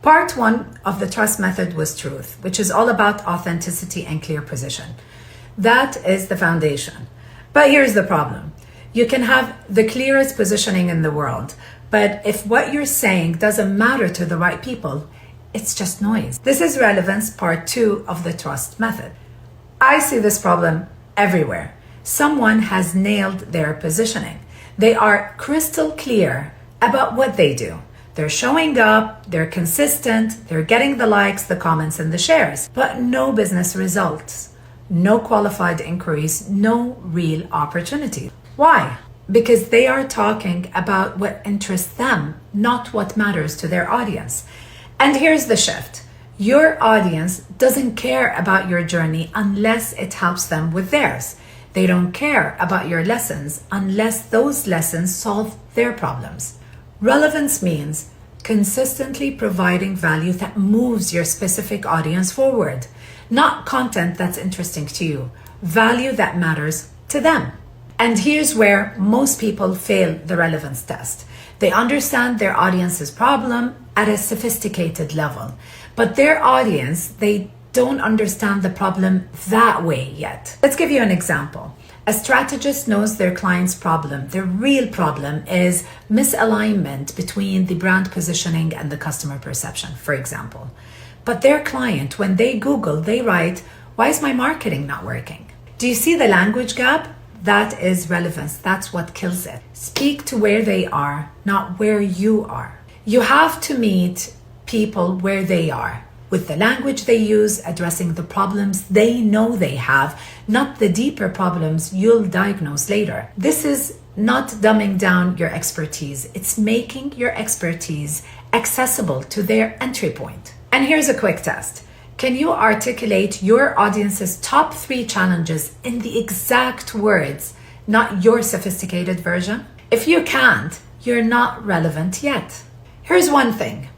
Part one of the trust method was truth, which is all about authenticity and clear position. That is the foundation. But here's the problem. You can have the clearest positioning in the world, but if what you're saying doesn't matter to the right people, it's just noise. This is relevance part two of the trust method. I see this problem everywhere. Someone has nailed their positioning. They are crystal clear about what they do. They're showing up, they're consistent, they're getting the likes, the comments, and the shares, but no business results, no qualified inquiries, no real opportunity. Why? Because they are talking about what interests them, not what matters to their audience. And here's the shift. Your audience doesn't care about your journey unless it helps them with theirs. They don't care about your lessons unless those lessons solve their problems. Relevance means consistently providing value that moves your specific audience forward, not content that's interesting to you, value that matters to them. And here's where most people fail the relevance test. They understand their audience's problem at a sophisticated level, but their audience, they don't understand the problem that way yet. Let's give you an example. A strategist knows their client's problem. Their real problem is misalignment between the brand positioning and the customer perception, for example. But their client, when they Google, they write, "Why is my marketing not working?" Do you see the language gap? That is relevance. That's what kills it. Speak to where they are, not where you are. You have to meet people where they are, with the language they use, addressing the problems they know they have, not the deeper problems you'll diagnose later. This is not dumbing down your expertise. It's making your expertise accessible to their entry point. And here's a quick test. Can you articulate your audience's top 3 challenges in the exact words, not your sophisticated version? If you can't, you're not relevant yet. Here's one thing.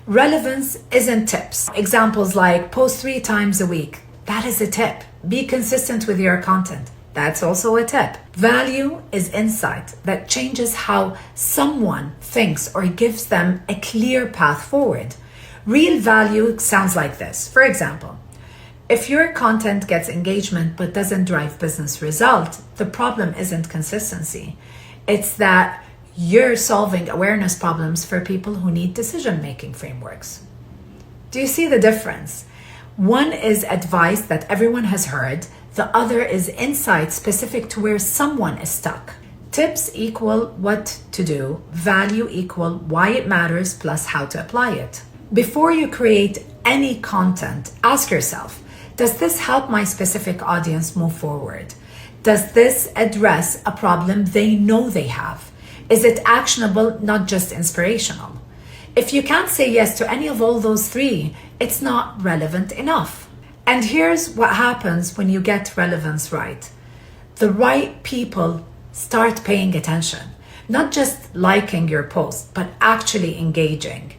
Relevance isn't tips. Examples like post 3 times a week. That is a tip. Be consistent with your content. That's also a tip. Value is insight that changes how someone thinks or gives them a clear path forward. Real value sounds like this. For example, if your content gets engagement but doesn't drive business result, the problem isn't consistency. It's that you're solving awareness problems for people who need decision-making frameworks. Do you see the difference? One is advice that everyone has heard. The other is insight specific to where someone is stuck. Tips equal what to do. Value equal why it matters plus how to apply it. Before you create any content, ask yourself, does this help my specific audience move forward? Does this address a problem they know they have? Is it actionable, not just inspirational? If you can't say yes to any of all those 3, it's not relevant enough. And here's what happens when you get relevance right. The right people start paying attention, not just liking your post, but actually engaging,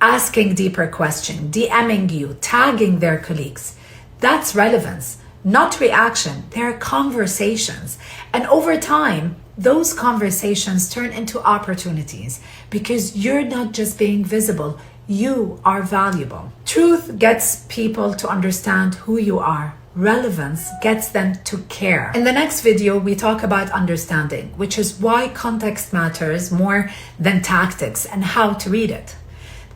asking deeper questions, DMing you, tagging their colleagues. That's relevance, not reaction. They're conversations. And over time, those conversations turn into opportunities because you're not just being visible, you are valuable. Truth gets people to understand who you are. Relevance gets them to care. In the next video, we talk about understanding, which is why context matters more than tactics and how to read it.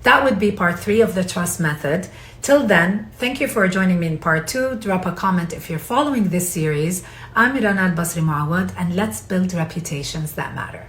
That would be part 3 of the trust method. Till then, thank you for joining me in part 2. Drop a comment if you're following this series. I'm Rana Al-Basri Muawad, and let's build reputations that matter.